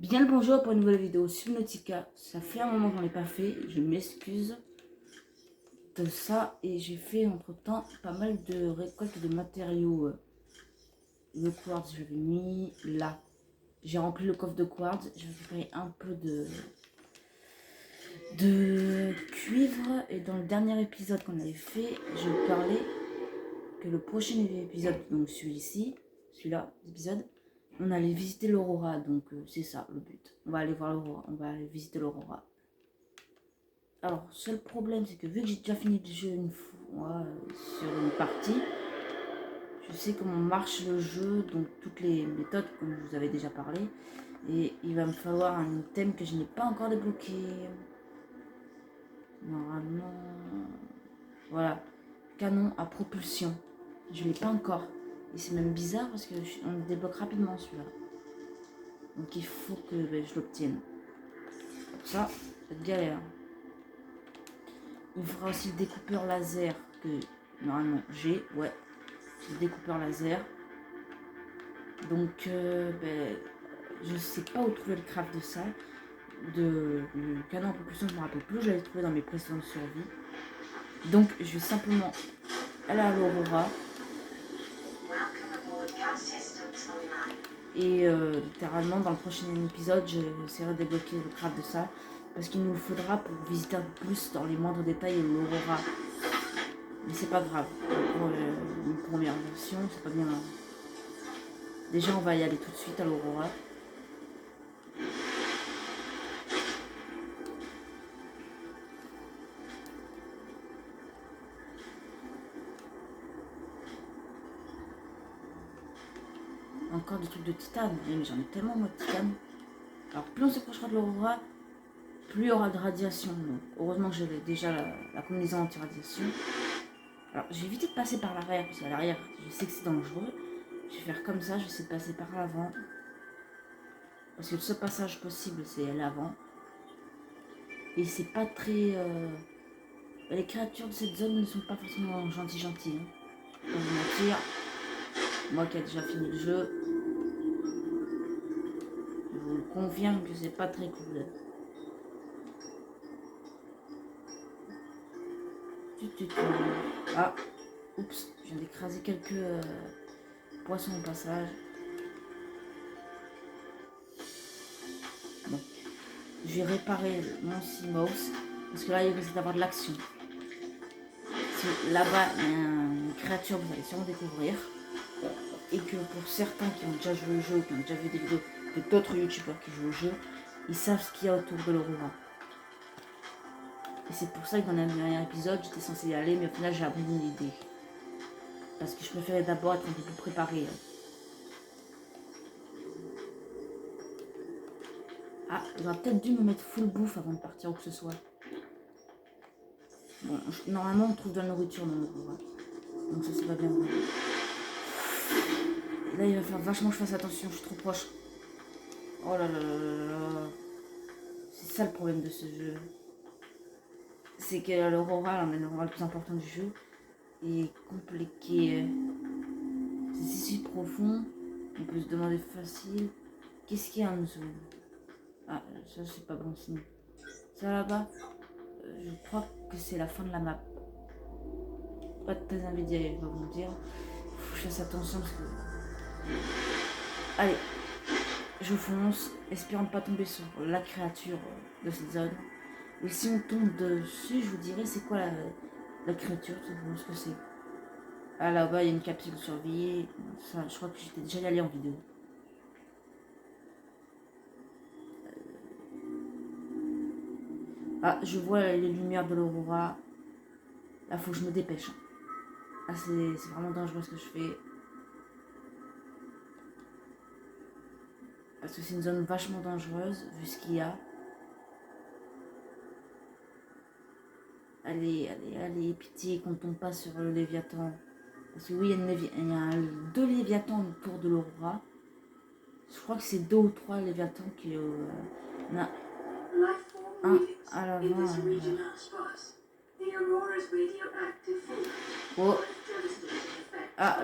Bien le bonjour pour une nouvelle vidéo Subnautica. Ça fait un moment que j'en ai pas fait, je m'excuse de ça. Et j'ai fait entre temps pas mal de récoltes de matériaux. Le quartz, je l'ai mis là. J'ai rempli le coffre de quartz, j'ai récupéré un peu de cuivre. Et dans le dernier épisode qu'on avait fait, je parlais que le prochain épisode, donc celui-là, l'épisode, on allait visiter l'Aurora. Donc c'est ça le but. On va aller voir l'Aurora, on va aller visiter l'Aurora. Alors, seul problème, c'est que vu que j'ai déjà fini le jeu une fois sur une partie, je sais comment marche le jeu, donc toutes les méthodes, comme je vous avais déjà parlé. Et il va me falloir un item que je n'ai pas encore débloqué. Normalement... Voilà. Canon à propulsion. Je ne l'ai pas encore. Et c'est même bizarre parce qu'on le débloque rapidement celui-là. Donc il faut que je l'obtienne. Pour ça, c'est galère. Il faudra aussi le découpeur laser que normalement j'ai, ouais, le découpeur laser. Donc je sais pas où trouver le craft de ça. Du canon à propulsion, je me rappelle plus, je l'avais trouvé dans mes précédentes survies. Donc je vais simplement aller à l'Aurora. Et littéralement dans le prochain épisode, j'essaierai de débloquer le craft de ça. Parce qu'il nous le faudra pour visiter un peu plus dans les moindres détails l'Aurora. Mais c'est pas grave. Pour une première version, c'est pas bien grave. Déjà, on va y aller tout de suite à l'Aurora. Encore des trucs de titane. Mais j'en ai tellement moi de titane. Alors, plus on s'approchera de l'Aurora, plus il y aura de radiation. Donc, heureusement que j'ai déjà la combinaison anti-radiation. Alors, j'ai évité de passer par l'arrière, parce qu'à l'arrière, je sais que c'est dangereux. Je vais faire comme ça, je vais essayer de passer par l'avant. Parce que le seul passage possible, c'est à l'avant. Et c'est pas très... Les créatures de cette zone ne sont pas forcément gentilles. Hein. Pour vous mentir, moi qui ai déjà fini le jeu, je vous confirme que c'est pas très cool. Ah, oups, je viens d'écraser quelques poissons au passage. Bon, je vais réparer mon Seamouse parce que là il risque d'avoir de l'action. Là-bas, il y a une créature que vous allez sûrement découvrir. Et que pour certains qui ont déjà joué au jeu, qui ont déjà vu des vidéos d'autres youtubeurs qui jouent au jeu, ils savent ce qu'il y a autour de l'Aurora. Et c'est pour ça que dans le dernier épisode, j'étais censé y aller, mais au final, j'ai abandonné l'idée. Parce que je préférais d'abord être un peu plus préparé. Ah, j'aurais peut-être dû me mettre full bouffe avant de partir où que ce soit. Bon, normalement, on trouve de la nourriture dans l'Aurora. Donc ça, c'est pas bien vrai. Et là, il va falloir vachement que je fasse attention, je suis trop proche. Oh là là là là là. C'est ça le problème de ce jeu. C'est que l'Aurora, l'endroit le plus important du jeu, est compliqué. C'est si profond, on peut se demander facile. Qu'est-ce qu'il y a en dessous? Ah, ça c'est pas bon signe. Ça là-bas, je crois que c'est la fin de la map. Pas très envie d'y aller, je vais vous dire. Faut que je fasse attention parce que... Allez, je fonce, espérant ne pas tomber sur la créature de cette zone. Et si on tombe dessus, je vous dirai c'est quoi la créature, tout simplement ce que c'est. Ah là-bas, il y a une capsule de survie. Ça, je crois que j'étais déjà allé en vidéo. Ah, je vois les lumières de l'Aurora. Là, faut que je me dépêche. Ah, c'est vraiment dangereux ce que je fais. Parce que c'est une zone vachement dangereuse, vu ce qu'il y a. Allez, allez, allez, pitié qu'on ne tombe pas sur le Léviathan. Parce que oui, il y a 2 Léviathans autour de l'Aurora. Je crois que c'est 2 ou 3 Léviathans qui... on a un à l'avant. Oh. Ah,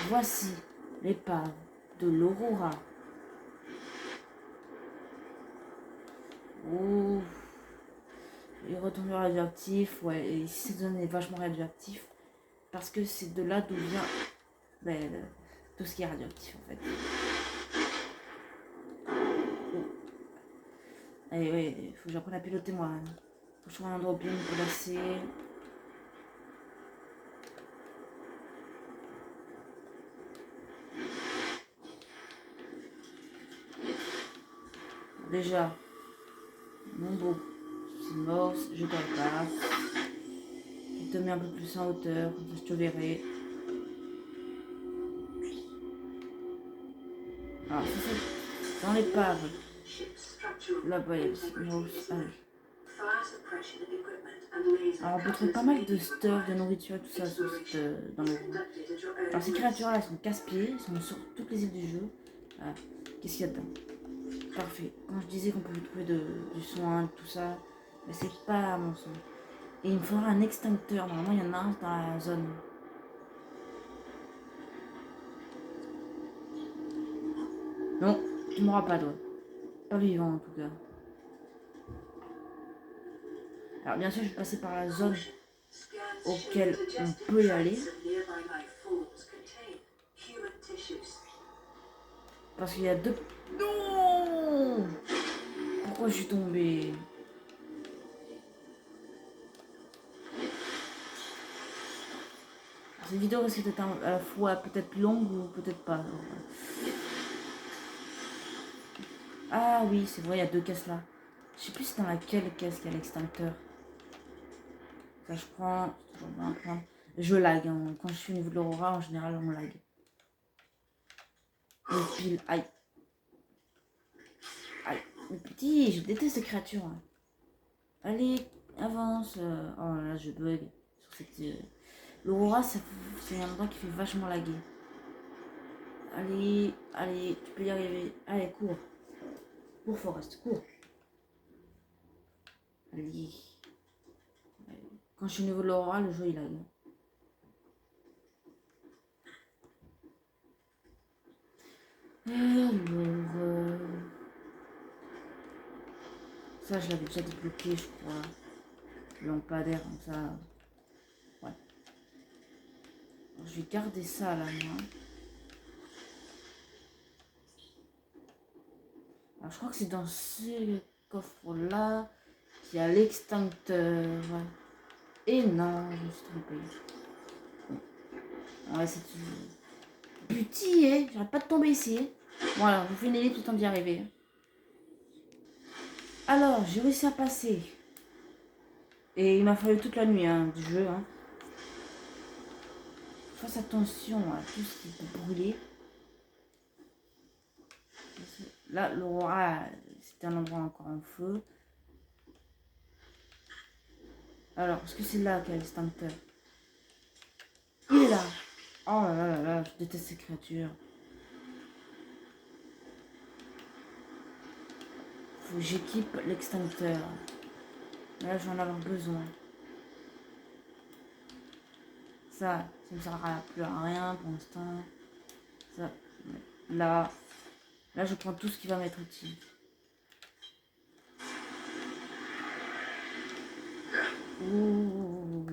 Voici l'épave de l'Aurora. Oh. Les retombées radioactifs, ouais, et cette zone est vachement radioactif parce que c'est de là d'où vient tout ce qui est radioactif en fait. Oh. Allez, ouais, il faut que j'apprenne à piloter moi. Faut que je trouve un endroit bien me placer. Déjà, mon beau Simos, je t'en passe. Je te mets un peu plus en hauteur, comme ça je te verrai. Alors, ça c'est dans l'épave. Là-bas, il y a le Simos. Allez. Alors, on peut trouver pas mal de stuff, de nourriture et tout ça dans le jeu. Alors, ces créatures-là, elles sont casse-pieds, elles sont sur toutes les îles du jeu. Voilà. Qu'est-ce qu'il y a dedans? Parfait. Quand je disais qu'on pouvait trouver du soin, tout ça, mais c'est pas mon son. Et il me faudra un extincteur. Normalement, il y en a un dans la zone. Non, tu m'auras pas, toi. Pas vivant, en tout cas. Alors, bien sûr, je vais passer par la zone auquel on peut y aller. Parce qu'il y a deux... Non! Pourquoi je suis tombée? Cette vidéo risque d'être à la fois peut-être longue ou peut-être pas. Alors, ah oui, c'est vrai, il y a deux caisses là. Je sais plus c'est dans laquelle caisse qu'il y a l'extincteur. Ça je prends, c'est toujours bien à prendre. Je lag, hein. Quand je suis au niveau de l'Aurora, en général on lag. Et pile, aïe. Aïe. Mais petit, je déteste ces créatures. Hein. Allez, avance. Oh là, je bug sur cette... L'Aurora, c'est un endroit qui fait vachement laguer. Allez, allez, tu peux y arriver. Allez, cours. Cours, Forest, cours. Allez. Quand je suis au niveau de l'Aurora, le jeu il lag. Alors, ça je l'avais déjà débloqué, je crois. Le lampadaire comme ça. Ouais. Alors, je vais garder ça là, moi. Alors, je crois que c'est dans ce coffre-là qu'il y a l'extincteur. Ouais. Et non, je me suis trompée. Ouais, c'est petit, hein. J'arrête pas de tomber ici. Voilà, je vous fais une ellipse, le temps d'y arriver. Alors, j'ai réussi à passer. Et il m'a fallu toute la nuit hein, du jeu. Hein. Fasse attention à tout ce qui peut brûler. Là, l'Aurora, c'était un endroit encore en feu. Alors, est-ce que c'est là qu'il y a l'extincteur? Il est là. Oh là là là là, je déteste ces créatures. Faut que j'équipe l'extincteur. Là, je vais en avoir besoin. Ça ne sert plus à rien pour l'instant. Ça, là, je prends tout ce qui va m'être utile. Ouh.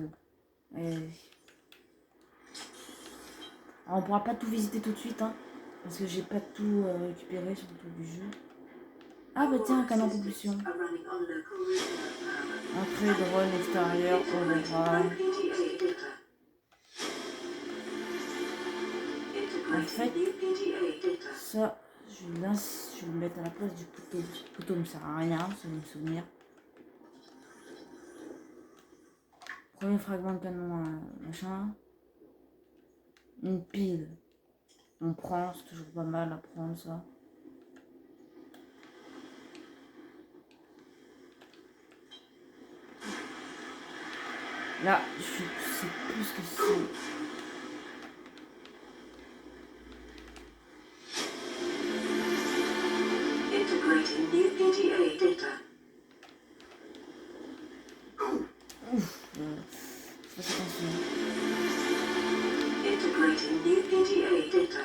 Alors, on pourra pas tout visiter tout de suite, hein, parce que j'ai pas tout récupéré sur le tour du jeu. Ah bah tiens, un canon propulsion. Entrée, drone, extérieur, Aurora. En fait, ça, je vais le mettre à la place du couteau. Le couteau ne me sert à rien, c'est mon souvenir. Premier fragment de canon, machin. Une pile. On prend, c'est toujours pas mal à prendre ça. Là, je sais plus ce que c'est. Integrating new PDA data. Ouf, fais attention. Integrating new PDA data.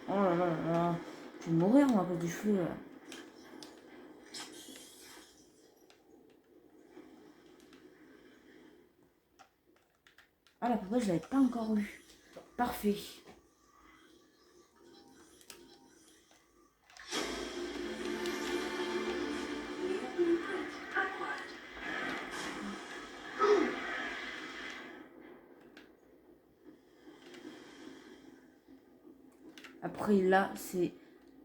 Oh là là là là. Je vais mourir moi à cause du feu. Là. Ah la poubelle je l'avais pas encore eu. Parfait. New blueprint acquired. Après là c'est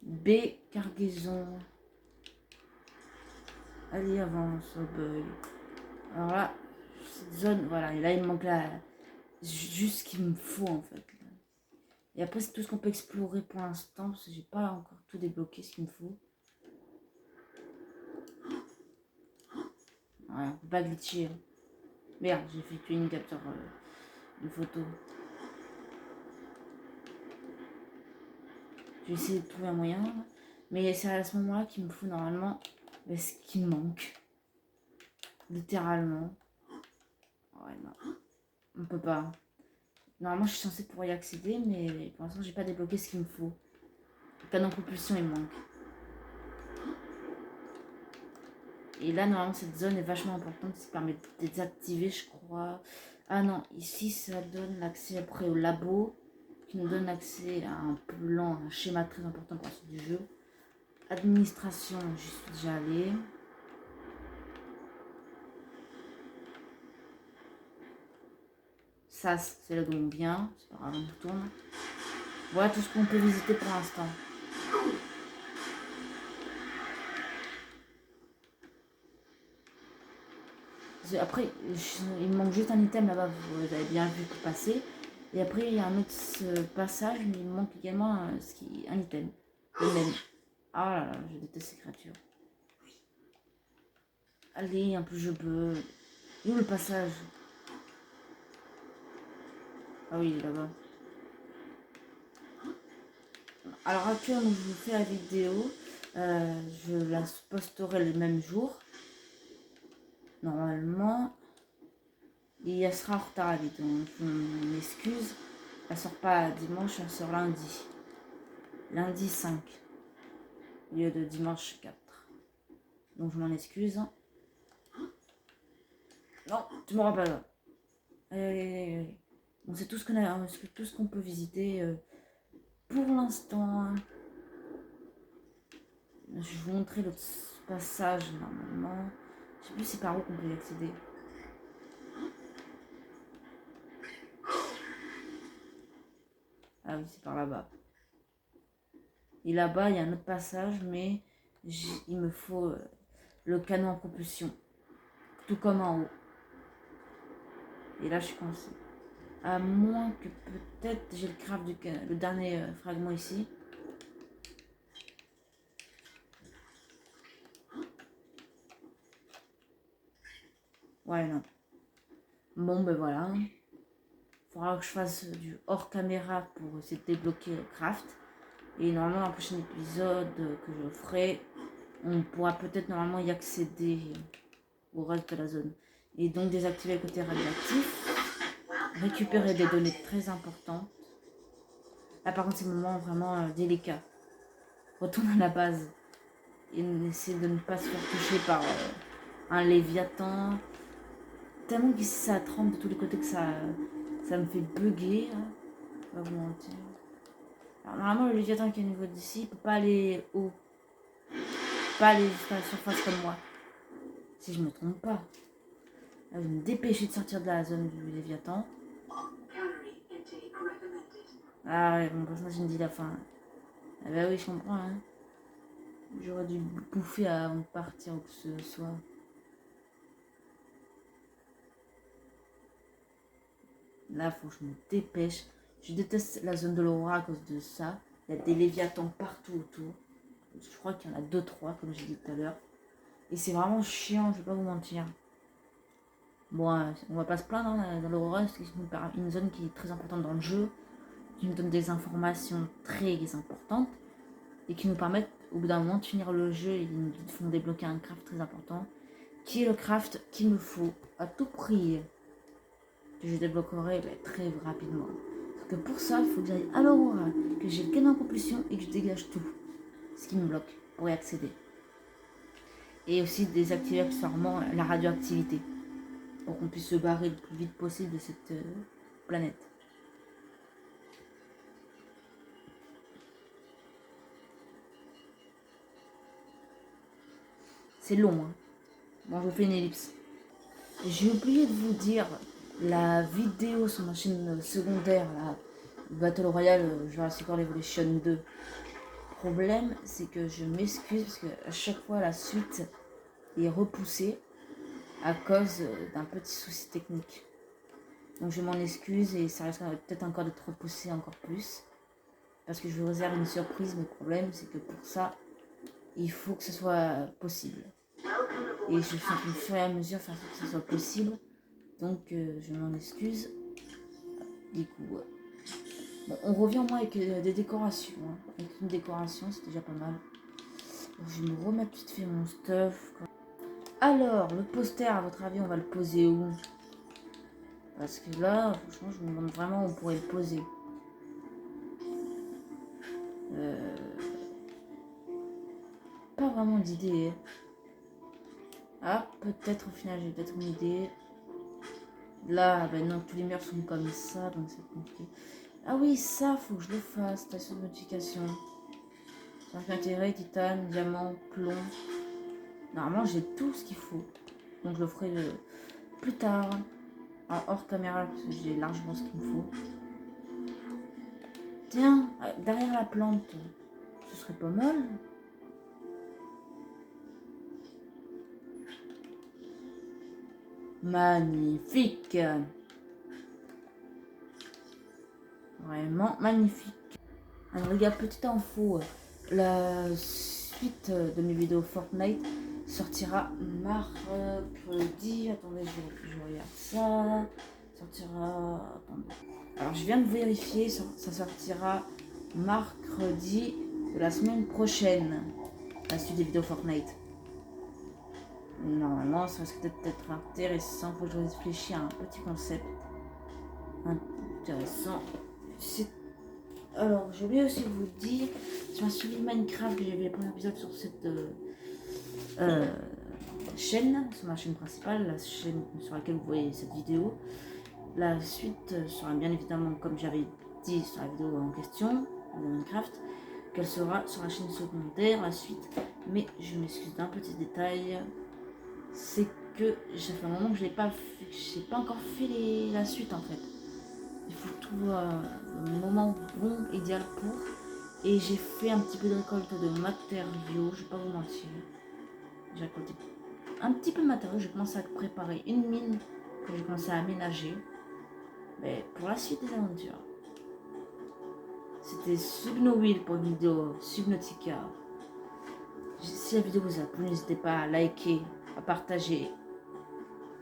B cargaison. Allez avance au bug. Alors là, cette zone, voilà, et là il me manque là juste ce qu'il me faut en fait. Et après c'est tout ce qu'on peut explorer pour l'instant, parce que j'ai pas encore tout débloqué ce qu'il me faut. Ouais, on peut pas glitcher. Hein. Merde, j'ai effectué une capture, une photo. Je vais essayer de trouver un moyen. Là. Mais c'est à ce moment-là qu'il me faut normalement ce qui me manque. Littéralement. Ouais, non. On peut pas. Normalement, je suis censée pouvoir y accéder, mais pour l'instant, j'ai pas débloqué ce qu'il me faut. Le canon propulsion, il me manque. Et là, normalement, cette zone est vachement importante. Ça permet de désactiver, je crois. Ah non, ici, ça donne l'accès après au labo. Qui nous donne accès à un plan, un schéma très important pour la suite du jeu. Administration, j'y suis déjà allée. Ça, c'est là d'où on vient. C'est pas grave, on retourne. Voilà tout ce qu'on peut visiter pour l'instant. Après, il me manque juste un item là-bas, vous avez bien vu passer. Et après, il y a un autre passage, mais il me manque également un item. Le même. Ah là là, je déteste ces créatures. Allez, un peu je peux. Où le passage? Ah oui, il est là-bas. Alors actuellement, je vous fais la vidéo. Je la posterai le même jour. Normalement. Et elle sera en retard la vidéo. Je m'excuse. Elle sort pas dimanche, elle sort lundi. Lundi 5. Au lieu de dimanche 4. Donc je m'en excuse. Non, tu m'auras pas là. Allez. Donc c'est tout ce qu'on a, tout ce qu'on peut visiter pour l'instant. Je vais vous montrer le passage normalement. Je sais plus c'est par où qu'on peut y accéder. Ah oui, c'est par là-bas. Et là-bas, il y a un autre passage, mais il me faut le canon en propulsion. Tout comme en haut. Et là, je suis coincée. À moins que peut-être j'ai le craft le dernier fragment ici. Ouais, non. Bon, ben voilà. Faudra que je fasse du hors caméra pour essayer de débloquer le craft. Et normalement, dans le prochain épisode que je ferai, on pourra peut-être normalement y accéder au reste de la zone. Et donc désactiver le côté radioactif. Récupérer des données très importantes. Là, par contre, c'est le moment vraiment délicat. Retourne à la base. Et essayer de ne pas se faire toucher par un léviathan. Tellement qu'ici ça tremble de tous les côtés que ça me fait bugger. Hein. Pas vous mentir. Alors, normalement, le léviathan qui est au niveau d'ici, il peut pas aller haut. Il peut pas aller jusqu'à la surface comme moi. Si je me trompe pas. Là, je vais me dépêcher de sortir de la zone du léviathan. Ah ouais, mon personnage me dit la fin. Ah bah oui, je comprends. Hein. J'aurais dû bouffer avant de partir ou que ce soit. Là, faut que je me dépêche. Je déteste la zone de l'aurora à cause de ça. Il y a des léviathans partout autour. Je crois qu'il y en a 2-3, comme j'ai dit tout à l'heure. Et c'est vraiment chiant, je vais pas vous mentir. Bon, on va pas se plaindre hein, dans l'aurora, c'est une zone qui est très importante dans le jeu, qui nous donne des informations très importantes et qui nous permettent au bout d'un moment de finir le jeu et nous font débloquer un craft très important, qui est le craft qu'il me faut à tout prix, que je débloquerai très rapidement. que pour ça, il faut que j'aille à l'Aurora, que j'ai le canal en propulsion et que je dégage tout. Ce qui me bloque pour y accéder. Et aussi désactiver accessoirement la radioactivité. Pour qu'on puisse se barrer le plus vite possible de cette planète. C'est long, hein. Bon, je fais une ellipse. J'ai oublié de vous dire, la vidéo sur ma chaîne secondaire, la Battle Royale Jurassic World Evolution 2. Problème, c'est que je m'excuse parce que à chaque fois la suite est repoussée à cause d'un petit souci technique. Donc je m'en excuse et ça risque peut-être encore d'être repoussé encore plus. Parce que je vous réserve une surprise, mais le problème c'est que pour ça, il faut que ce soit possible. Et je fais au fur et à mesure faire que ce soit possible. Donc je m'en excuse. Du coup, bon, on revient au moins avec des décorations. Hein. Avec une décoration, c'est déjà pas mal. Donc, je vais me remettre vite fait mon stuff. Alors, le poster, à votre avis, on va le poser où? Parce que là, franchement, je me demande vraiment où on pourrait le poser. Pas vraiment d'idée. Ah, peut-être au final, j'ai peut-être une idée. Là, ben non, tous les murs sont comme ça, donc c'est compliqué. Ah oui, ça, faut que je le fasse. Station de modification. Circuit intégré, titane, diamant, plomb. Normalement, j'ai tout ce qu'il faut. Donc, je le ferai plus tard. Hors caméra, parce que j'ai largement ce qu'il me faut. Tiens, derrière la plante, ce serait pas mal. Magnifique. Vraiment magnifique. Alors les gars, petite info, la suite de mes vidéos Fortnite sortira mercredi. Attendez, je regarde ça. Sortira. Attendez. Alors je viens de vérifier, ça sortira mercredi de la semaine prochaine. La suite des vidéos Fortnite. Normalement, ça risque d'être intéressant. Faut que je réfléchisse à un petit concept intéressant. Alors, j'ai oublié aussi de vous dire, sur un suivi Minecraft, que j'ai vu les premiers épisodes sur cette chaîne, sur ma chaîne principale, la chaîne sur laquelle vous voyez cette vidéo. La suite sera bien évidemment, comme j'avais dit sur la vidéo en question, de Minecraft, qu'elle sera sur la chaîne secondaire, la suite. Mais je m'excuse d'un petit détail, c'est que ça fait un moment que je n'ai pas encore fait la suite en fait. Il faut trouver le moment bon, idéal pour. Et j'ai fait un petit peu de récolte de matériaux, je vais pas vous mentir. J'ai récolté un petit peu de matériaux, j'ai commencé à préparer une mine que j'ai commencé à aménager. Mais pour la suite des aventures. C'était Subnowheel pour une vidéo Subnautica. Si la vidéo vous a plu, n'hésitez pas à liker, à partager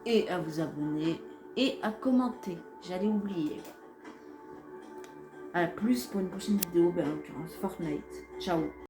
et à vous abonner et à commenter. J'allais oublier. À plus pour une prochaine vidéo, en l'occurrence Fortnite. Ciao.